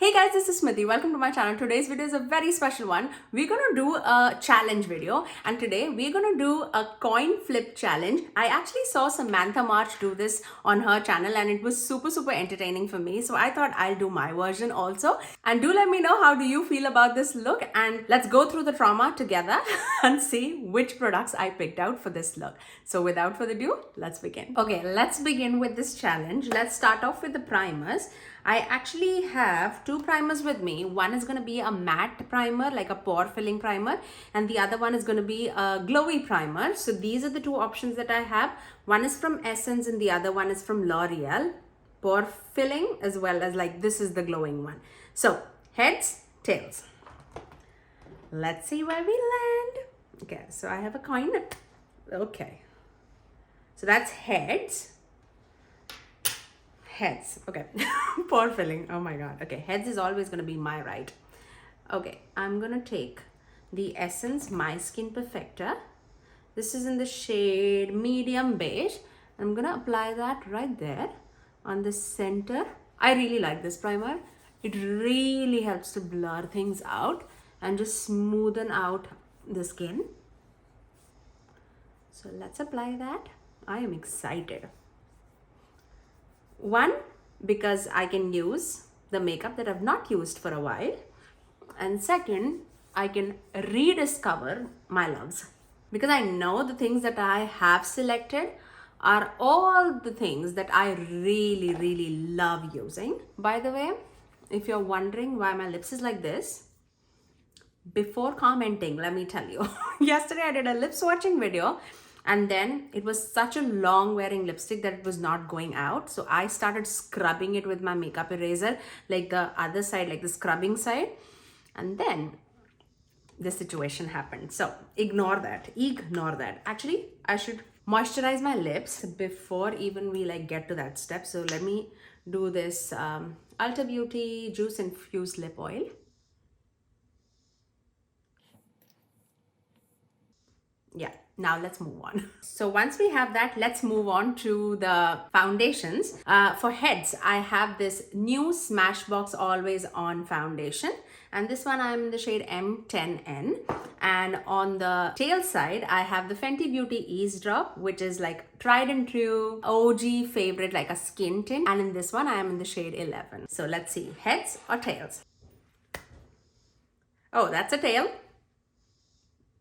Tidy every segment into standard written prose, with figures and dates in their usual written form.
Hey guys, this is Smithy. Welcome to my channel. Today's video is a very special one. We're gonna do a challenge video, and today we're gonna do a coin flip challenge. I actually saw Samantha March do this on her channel and it was super entertaining for me. So I thought I'll do my version also. And do let me know how do you feel about this look, and let's go through the trauma together and see which products I picked out for this look. So without further ado, let's begin. Okay, let's begin with this challenge. Let's start off with the primers. I actually have two primers with me. One is going to be a matte primer, like a pore filling primer, and the other one is going to be a glowy primer. So these are the two options that I have. One is from Essence and the other one is from L'Oreal. Pore filling as well as like this is the glowing one. So heads, tails. Let's see where we land. Okay, so I have a coin. Okay. So that's heads. Heads. Okay. Pore filling. Oh my god. Okay, heads is always going to be my right. Okay, I'm going to take the Essence My Skin Perfector. This is in the shade medium beige. I'm going to apply that right there on the center. I really like this primer. It really helps to blur things out and just smoothen out the skin. So let's apply that. I am excited. One, because I can use the makeup that I've not used for a while. And second, I can rediscover my loves. Because I know the things that I have selected are all the things that I really love using. By the way, if you're wondering why my lips is like this, before commenting, let me tell you. Yesterday I did a lip swatching video. And then it was such a long wearing lipstick that it was not going out. So I started scrubbing it with my makeup eraser, like the other side, like the scrubbing side. And then this situation happened. So ignore that. Actually, I should moisturize my lips before even we like get to that step. So let me do this Ulta Beauty Juice Infused Lip Oil. Yeah, now let's move on. So once we have that, let's move on to the foundations. For heads, I have this new Smashbox Always On foundation. And this one I'm in the shade M10N. And on the tail side, I have the Fenty Beauty Eavesdrop, which is like tried and true, OG favorite, like a skin tint. And in this one, I am in the shade 11. So let's see, heads or tails? Oh, that's a tail.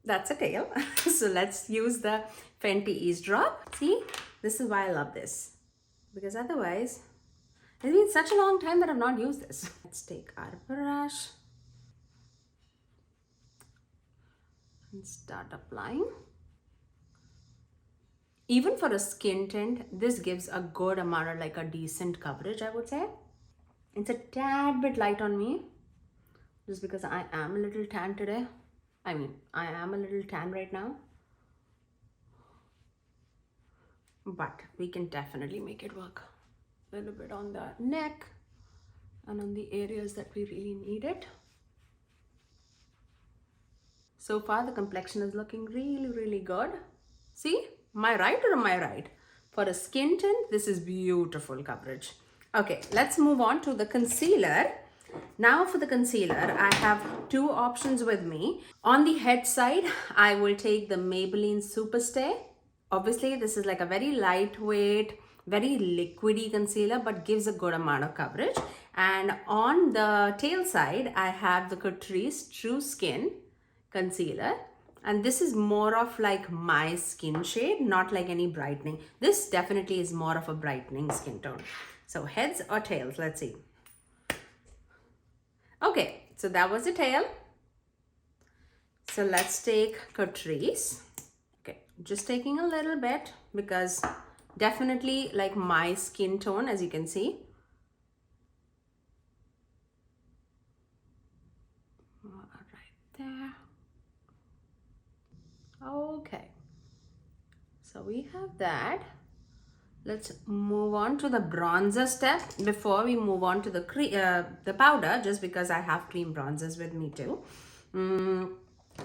That's a tail. So let's use the Fenty Eavesdrop. See, this is why I love this, because otherwise it's been such a long time that I've not used this. Let's take our brush and start applying. Even for a skin tint, this gives a good amount of like a decent coverage, I would say. It's a tad bit light on me just because I am a little tan today. I mean, I am a little tan right now, but we can definitely make it work. A little bit on the neck and on the areas that we really need it. So far, the complexion is looking really good. See, my right or my right? For a skin tint, this is beautiful coverage. Okay, let's move on to the concealer. Now for the concealer, I have two options with me. On the head side, I will take the Maybelline Superstay. Obviously, this is like a very lightweight, very liquidy concealer, but gives a good amount of coverage. And on the tail side, I have the Catrice True Skin concealer. And this is more of like my skin shade, not like any brightening. This definitely is more of a brightening skin tone. So heads or tails, let's see. Okay, so that was the tail. So let's take Catrice. Okay, just taking a little bit because definitely like my skin tone, as you can see. Right there. Okay, so we have that. Let's move on to the bronzer step before we move on to the powder, just because I have cream bronzers with me too.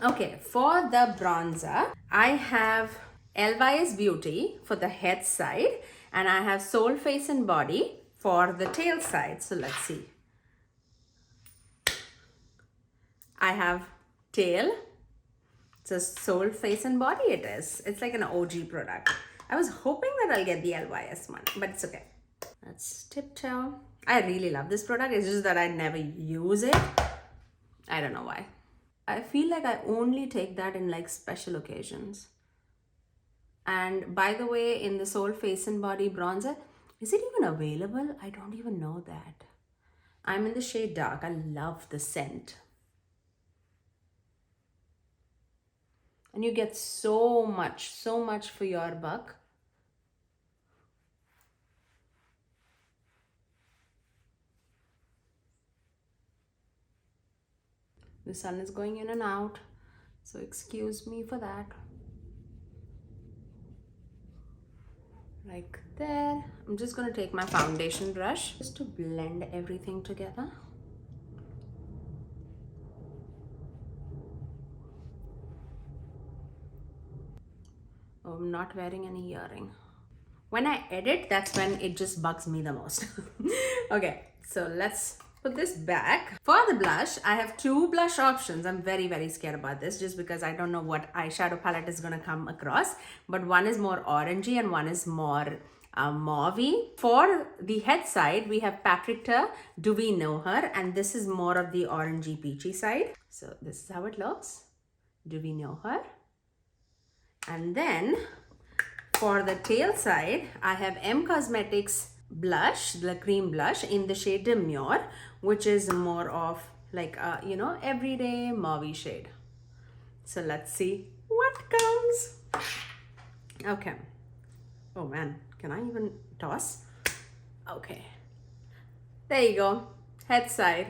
Okay, for the bronzer, I have Saie Beauty for the head side, and I have Soul Face and Body for the tail side. So let's see. I have tail. It's a Soul Face and Body it is. It's like an OG product. I was hoping that I'll get the LYS one, but it's okay. Let's tiptoe. I really love this product. It's just that I never use it. I don't know why. I feel like I only take that in like special occasions. And by the way, in the Soul Face and Body bronzer, is it even available? I don't even know that. I'm in the shade dark. I love the scent. And you get so much for your buck. The sun is going in and out, so excuse me for that. Like there. I'm just going to take my foundation brush just to blend everything together. Oh, I'm not wearing any earring. When I edit, that's when it just bugs me the most. Okay, so let's put this back. For the blush, I have two blush options. I'm very scared about this just because I don't know what eyeshadow palette is going to come across. But one is more orangey and one is more mauvey. For the head side, we have Perfector, Do We Know Her? And this is more of the orangey peachy side. So this is how it looks. Do We Know Her? And then for the tail side, I have M Cosmetics blush, the cream blush in the shade Demure, which is more of like a, you know, everyday mauvey shade. So let's see what comes. Okay. Oh man, can I even toss? Okay. There you go. Head side.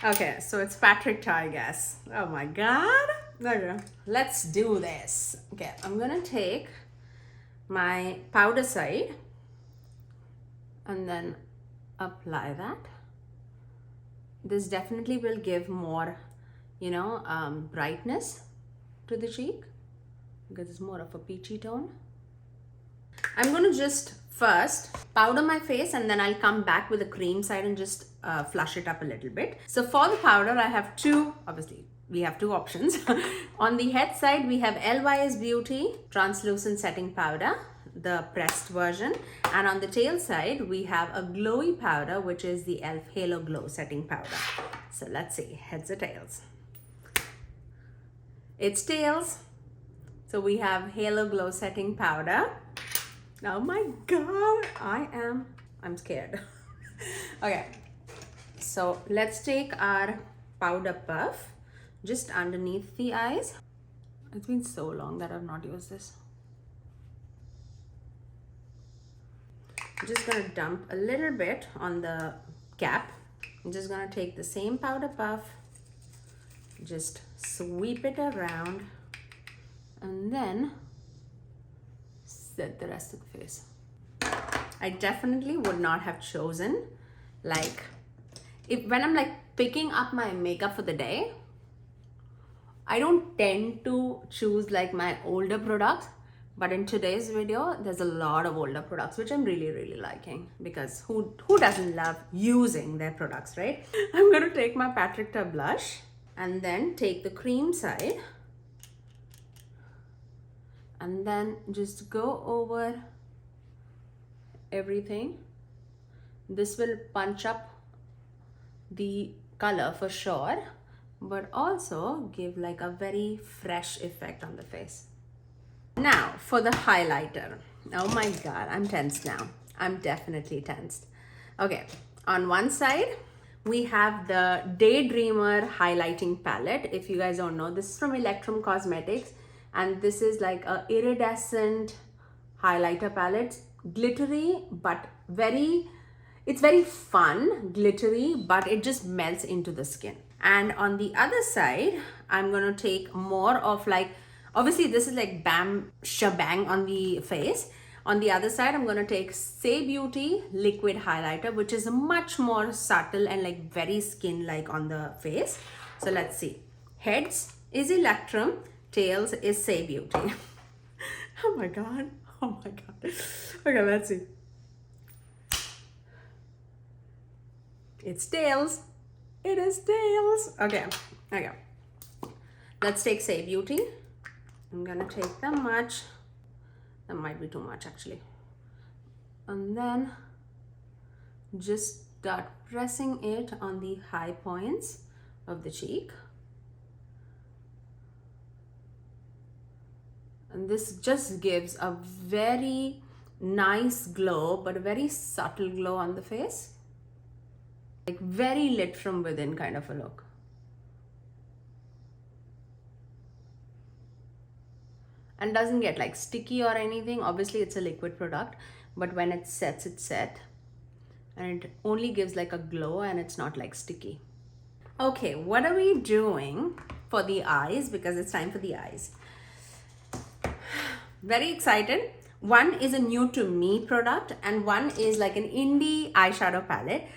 Okay, so it's Perfector, I guess. Oh my god. Okay. Let's do this. Okay, I'm gonna take my powder side and then apply that. This definitely will give more, you know, brightness to the cheek because it's more of a peachy tone. I'm going to just first powder my face and then I'll come back with the cream side and just flush it up a little bit. So for the powder, I have two, obviously we have two options. On the head side, we have Saie Beauty Translucent Setting Powder, the pressed version. And on the tail side, we have a glowy powder, which is the e.l.f. Halo Glow Setting Powder. So let's see, heads or tails? It's tails. So we have Halo Glow Setting Powder. Oh my god, I'm scared. Okay, so let's take our powder puff just underneath the eyes. It's been so long that I've not used this. I'm just gonna dump a little bit on the cap. I'm just gonna take the same powder puff, just sweep it around, and then set the rest of the face. I definitely would not have chosen, like, when I'm like picking up my makeup for the day, I don't tend to choose like my older products, but in today's video, there's a lot of older products, which I'm really liking because who doesn't love using their products, right? I'm gonna take my Perfector blush and then take the cream side and then just go over everything. This will punch up the color for sure, but also give like a very fresh effect on the face. Now for the highlighter. Oh my god, I'm tense now. I'm definitely tensed. Okay, on one side we have the Daydreamer highlighting palette. If you guys don't know, this is from Electrum Cosmetics, and this is like a iridescent highlighter palette. Glittery, but it's very fun, glittery, but it just melts into the skin. And on the other side, I'm gonna take more of like, obviously this is like bam shabang on the face. On the other side, I'm gonna take Saie Beauty liquid highlighter, which is much more subtle and like very skin-like on the face. So let's see. Heads is Electrum, tails is Saie Beauty. Oh my god. Oh my god. Okay, let's see. It's tails. It is tails. Okay, okay. Let's take Saie Beauty. I'm gonna take that much. That might be too much actually. And then just start pressing it on the high points of the cheek. And this just gives a very nice glow, but a very subtle glow on the face. Like very lit from within kind of a look. And doesn't get like sticky or anything. Obviously it's a liquid product, but when it sets, it's set. And it only gives like a glow and it's not like sticky. Okay, what are we doing for the eyes? Because it's time for the eyes. Very excited. One is a new to me product and one is like an indie eyeshadow palette,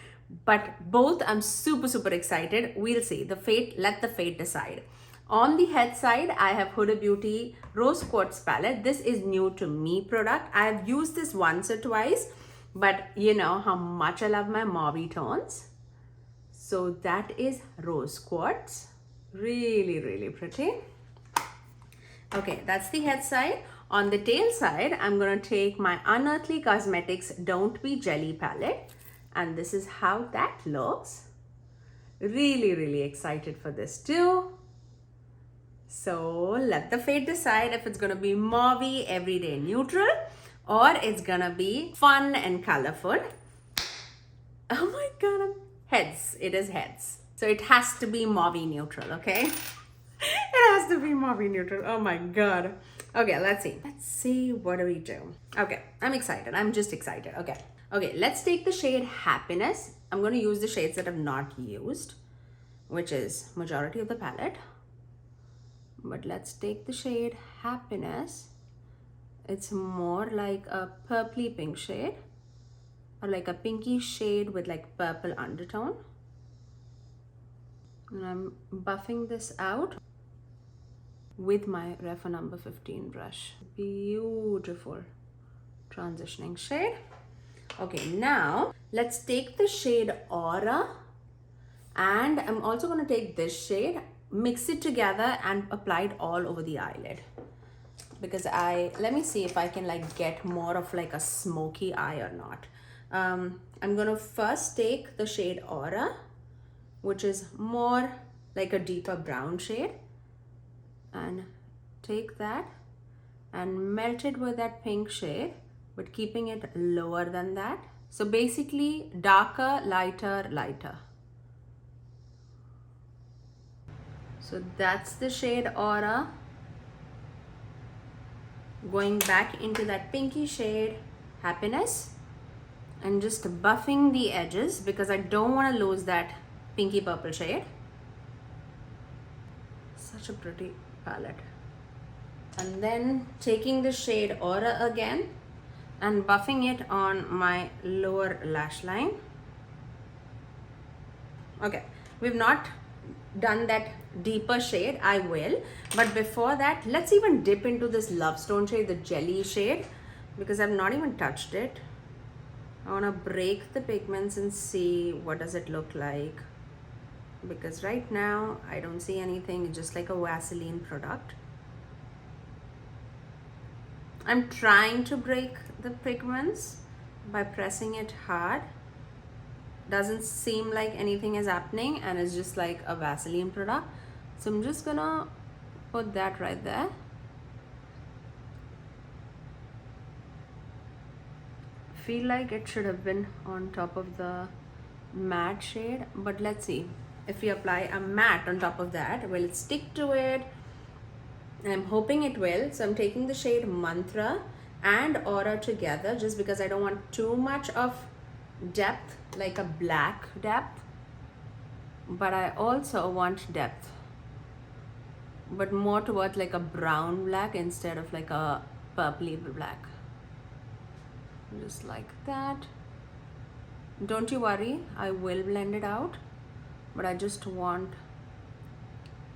but both I'm super excited. We'll see. Let the fate decide. On the head side, I have Huda Beauty Rose Quartz palette. This is new to me product. I have used this once or twice, but you know how much I love my mauvey tones. So that is Rose Quartz. Really pretty. Okay, that's the head side. On the tail side, I'm going to take my Unearthly Cosmetics Don't Be Jelly palette. And this is how that looks. Really excited for this too. So let the fate decide if it's going to be mauvey, everyday neutral, or it's going to be fun and colorful. Oh my God, heads. It is heads. So it has to be mauvey neutral, okay? It has to be mauvey neutral. Oh my God. Okay, let's see. Let's see, what do we do? Okay, I'm excited. I'm just excited. Okay, let's take the shade Happiness. I'm going to use the shades that I've not used, which is majority of the palette. But let's take the shade Happiness. It's more like a purpley pink shade, or like a pinky shade with like purple undertone. And I'm buffing this out with my Refa number 15 brush. Beautiful transitioning shade. Okay, now let's take the shade Aura, and I'm also going to take this shade, mix it together and apply it all over the eyelid, because let me see if I can like get more of like a smoky eye or not. I'm going to first take the shade Aura, which is more like a deeper brown shade, and take that and melt it with that pink shade, but keeping it lower than that. So basically darker, lighter, lighter. So that's the shade Aura. Going back into that pinky shade Happiness and just buffing the edges because I don't want to lose that pinky purple shade. Such a pretty palette. And then taking the shade Aura again and buffing it on my lower lash line. Okay, we've not done that deeper shade. I will, but before that, let's even dip into this Love Stone shade, the jelly shade, because I've not even touched it. I want to break the pigments and see what does it look like, because right now I don't see anything. It's just like a Vaseline product. I'm trying to break the pigments by pressing it hard. Doesn't seem like anything is happening, and it's just like a Vaseline product. So I'm just gonna put that right there. Feel like it should have been on top of the matte shade, but let's see if we apply a matte on top of that, will it stick to it? I'm hoping it will. So I'm taking the shade Mantra and Aura together just because I don't want too much of depth, like a black depth, but I also want depth, but more towards like a brown black instead of like a purpley black. Just like that. Don't you worry, I will blend it out, but I just want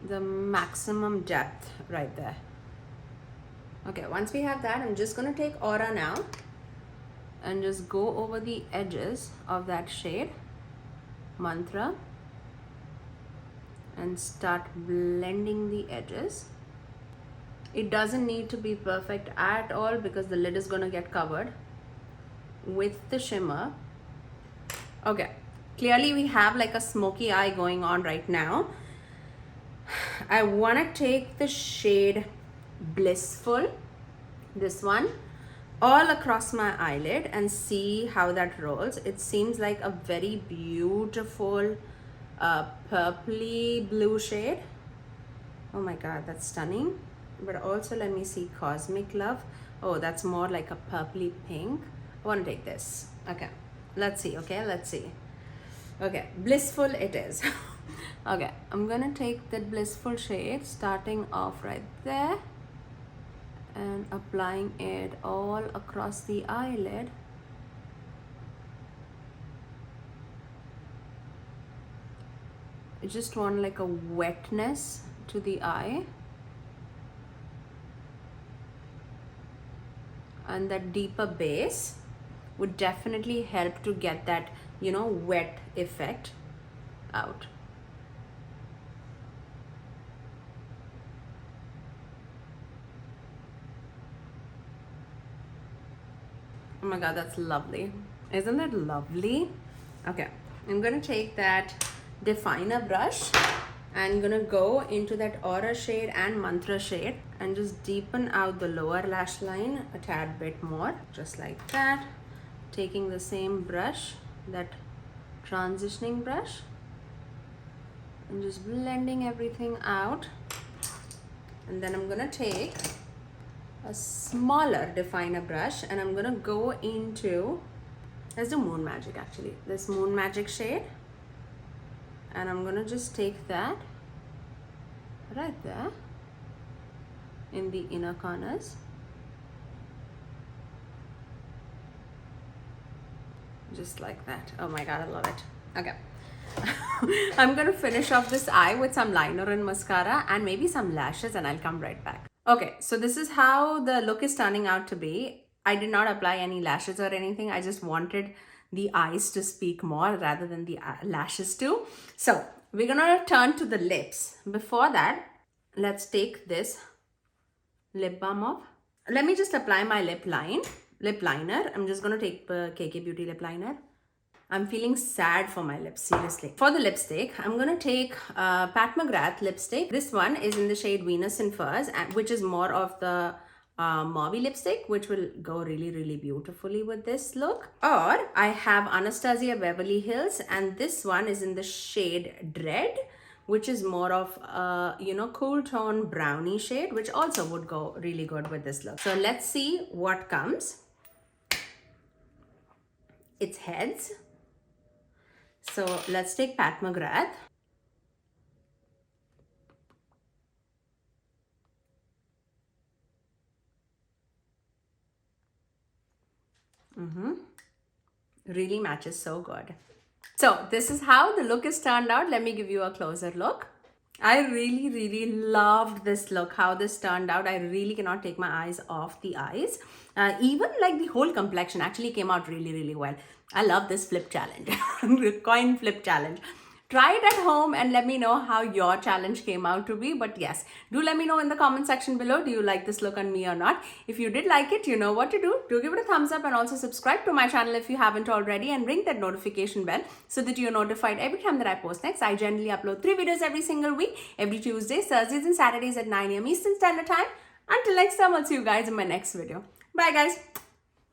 the maximum depth right there. Okay, once we have that, I'm just gonna take Aura now and just go over the edges of that shade Mantra and start blending the edges. It doesn't need to be perfect at all because the lid is gonna get covered with the shimmer. Okay, clearly we have like a smoky eye going on right now. I wanna take the shade Blissful, this one, all across my eyelid and see how that rolls. It seems like a very beautiful purpley blue shade. Oh my god, that's stunning. But also let me see Cosmic Love. Oh, that's more like a purpley pink. I want to take this. Okay, let's see. Okay, let's see. Okay, Blissful it is. Okay, I'm gonna take that Blissful shade starting off right there and applying it all across the eyelid. I just want like a wetness to the eye. And that deeper base would definitely help to get that, you know, wet effect out. Oh my god, that's lovely. Isn't that lovely? Okay, I'm gonna take that definer brush and gonna go into that Aura shade and Mantra shade and just deepen out the lower lash line a tad bit more, just like that. Taking the same brush, that transitioning brush, and just blending everything out. And then I'm gonna take a smaller definer brush and I'm gonna go into, let's do Moon Magic actually, this Moon Magic shade. And I'm gonna just take that right there in the inner corners. Just like that. Oh my god, I love it. Okay. I'm gonna finish off this eye with some liner and mascara and maybe some lashes and I'll come right back. Okay, so this is how the look is turning out to be. I did not apply any lashes or anything. I just wanted the eyes to speak more rather than the lashes too. So we're gonna turn to the lips. Before that, let's take this lip balm off. Let me just apply my lip liner. I'm just gonna take the KK Beauty lip liner. I'm feeling sad for my lips, seriously. For the lipstick, I'm gonna take Pat McGrath lipstick. This one is in the shade Venus in Furs, which is more of the mauvey lipstick, which will go really, really beautifully with this look. Or I have Anastasia Beverly Hills, and this one is in the shade Dread, which is more of a, you know, cool tone brownie shade, which also would go really good with this look. So let's see what comes. It's heads. So let's take Pat McGrath. Really matches so good. So this is how the look is turned out. Let me give you a closer look. I really, really loved this look, how this turned out. I really cannot take my eyes off the eyes. Even like the whole complexion actually came out really, really well. I love this flip challenge, coin flip challenge. Try it at home and let me know how your challenge came out to be. But yes, do let me know in the comment section below, do you like this look on me or not? If you did like it, you know what to do. Do give it a thumbs up and also subscribe to my channel if you haven't already, and ring that notification bell so that you're notified every time that I post next. I generally upload 3 videos every single week, every Tuesdays, Thursdays and Saturdays at 9 AM Eastern Standard Time. Until next time, I'll see you guys in my next video. Bye guys.